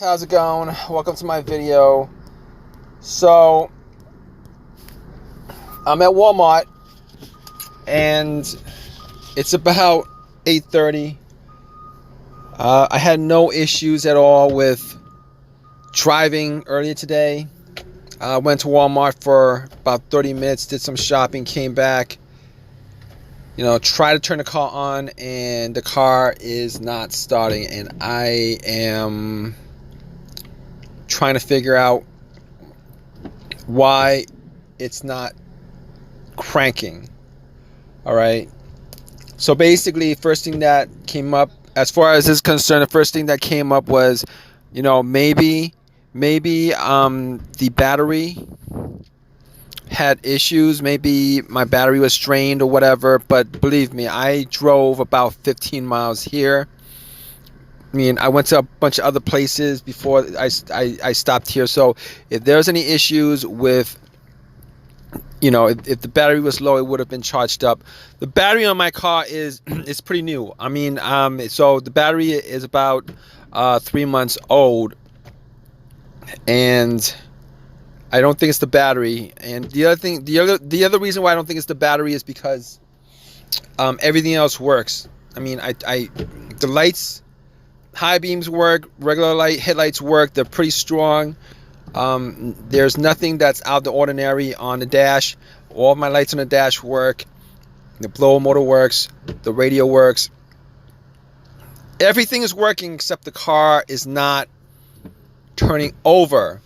how's it going? Welcome to my video. So I'm at Walmart and it's about 8:30. I had no issues at all with driving earlier today. I went to Walmart for about 30 minutes, did some shopping, came back, tried to turn the car on, and the car is not starting, and I am trying to figure out why it's not cranking. All right. So basically, first thing that came up, as far as this is concerned, the first thing that came up was, maybe the battery had issues. Maybe my battery was drained or whatever. But believe me, I drove about 15 miles here. I went to a bunch of other places before I stopped here. So if there's any issues with, if the battery was low, it would have been charged up. The battery on my car is pretty new. So the battery is about 3 months old, and I don't think it's the battery. And the other reason why I don't think it's the battery is because everything else works. The lights. High beams work, regular headlights work, they're pretty strong. There's nothing that's out of the ordinary on the dash. All of my lights on the dash work. The blower motor works, the radio works. Everything is working except the car is not turning over.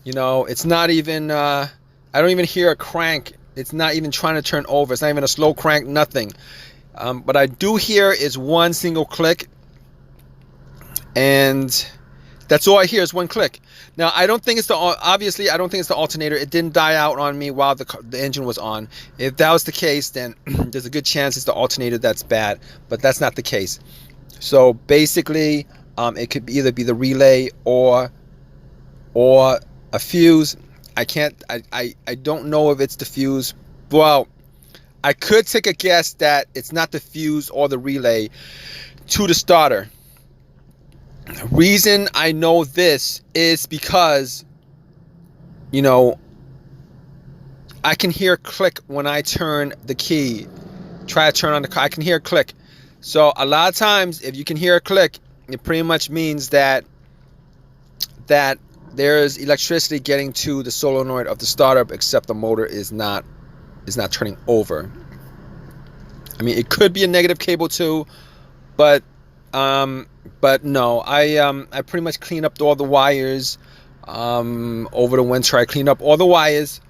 It's not even, I don't even hear a crank. It's not even trying to turn over. It's not even a slow crank, nothing. But I do hear is one single click. And that's all I hear is one click. Now, I don't think it's the alternator. It didn't die out on me while the engine was on. If that was the case, then there's a good chance it's the alternator that's bad. But that's not the case. So basically, it could either be the relay or a fuse. I don't know if it's the fuse. Well, I could take a guess that it's not the fuse or the relay to the starter. Reason I know this is because, I can hear a click when I turn the key. Try to turn on the car. I can hear a click. So a lot of times, if you can hear a click, it pretty much means that there's electricity getting to the solenoid of the starter, except the motor is not turning over. It could be a negative cable too, but no, I pretty much cleaned up all the wires over the winter. I cleaned up all the wires,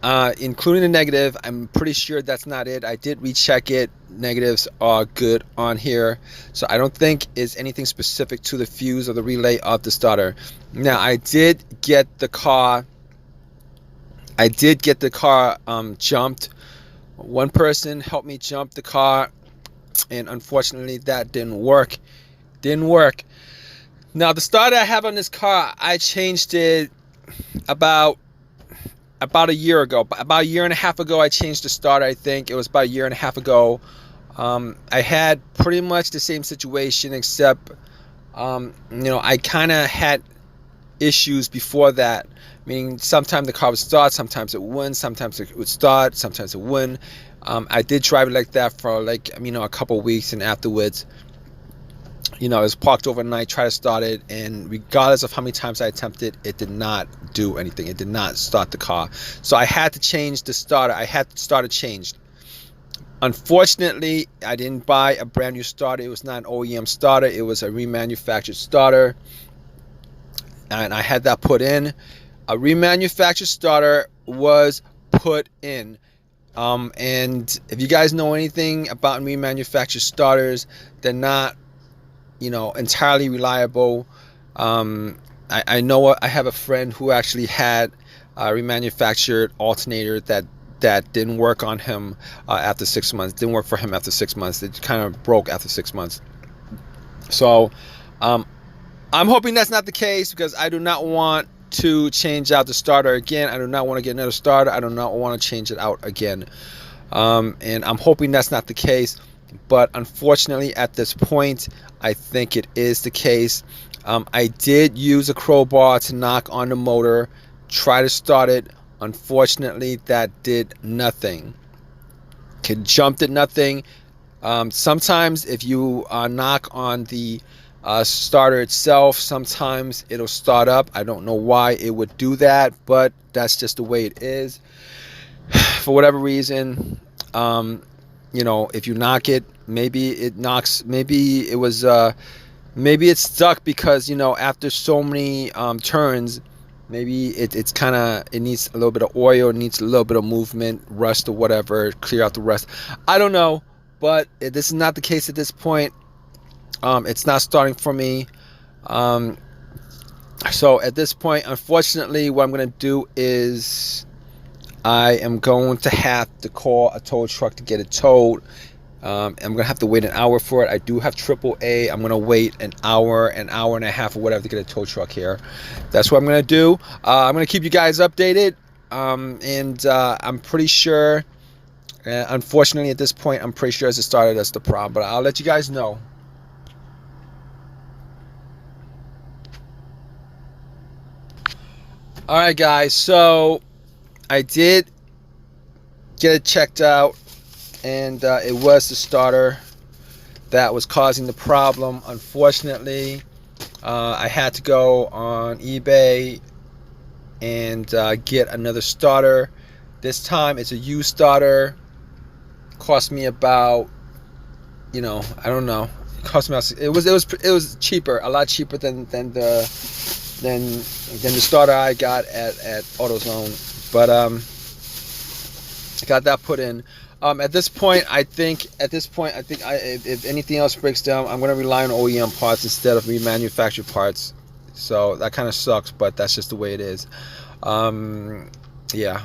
including the negative. I'm pretty sure that's not it. I did recheck it. Negatives are good on here, so I don't think it's anything specific to the fuse or the relay of the starter. Now, I did get the car jumped. One person helped me jump the car, and unfortunately that didn't work. Now, the starter I have on this car, I changed it about a year ago. About a year and a half ago, I changed the starter. I think it was about a year and a half ago. I had pretty much the same situation, except I kind of had issues before that. Meaning, sometimes the car would start, sometimes it wouldn't, sometimes it would start, sometimes it wouldn't. I did drive it like that for a couple of weeks, and afterwards, it was parked overnight, tried to start it, and regardless of how many times I attempted, it did not do anything. It did not start the car. So I had to change the starter. I had the starter changed. Unfortunately, I didn't buy a brand new starter. It was not an OEM starter. It was a remanufactured starter, and I had that put in. A remanufactured starter was put in. And if you guys know anything about remanufactured starters, they're not, entirely reliable. I know I have a friend who actually had a remanufactured alternator that didn't work on him after 6 months. Didn't work for him after 6 months. It kind of broke after 6 months. So I'm hoping that's not the case, because I do not want to change out the starter again. I do not want to get another starter. I do not want to change it out again. And I'm hoping that's not the case. But unfortunately, at this point, I think it is the case. I did use a crowbar to knock on the motor, try to start it. Unfortunately, that did nothing. It jumped at nothing. Sometimes if you knock on the starter itself, sometimes it'll start up. I don't know why it would do that, but that's just the way it is. For whatever reason, if you knock it, maybe it knocks. Maybe it was. Maybe it's stuck because after so many turns, maybe it's kind of, it needs a little bit of oil, it needs a little bit of movement, rust or whatever, clear out the rust. I don't know, but this is not the case at this point. It's not starting for me. So at this point, unfortunately, what I'm going to do is I am going to have to call a tow truck to get it towed. I'm going to have to wait an hour for it. I do have AAA. I'm going to wait an hour and a half or whatever to get a tow truck here. That's what I'm going to do. I'm going to keep you guys updated. And I'm pretty sure, unfortunately at this point, I'm pretty sure as it started, that's the problem. But I'll let you guys know. Alright guys, so I did get it checked out, and it was the starter that was causing the problem. Unfortunately, I had to go on eBay and get another starter. This time it's a used starter. Cost me about, I don't know. It cost me. It was cheaper, a lot cheaper than the starter I got at AutoZone. But I got that put in. At this point, I think if anything else breaks down, I'm going to rely on OEM parts instead of remanufactured parts. So that kind of sucks, but that's just the way it is. Yeah.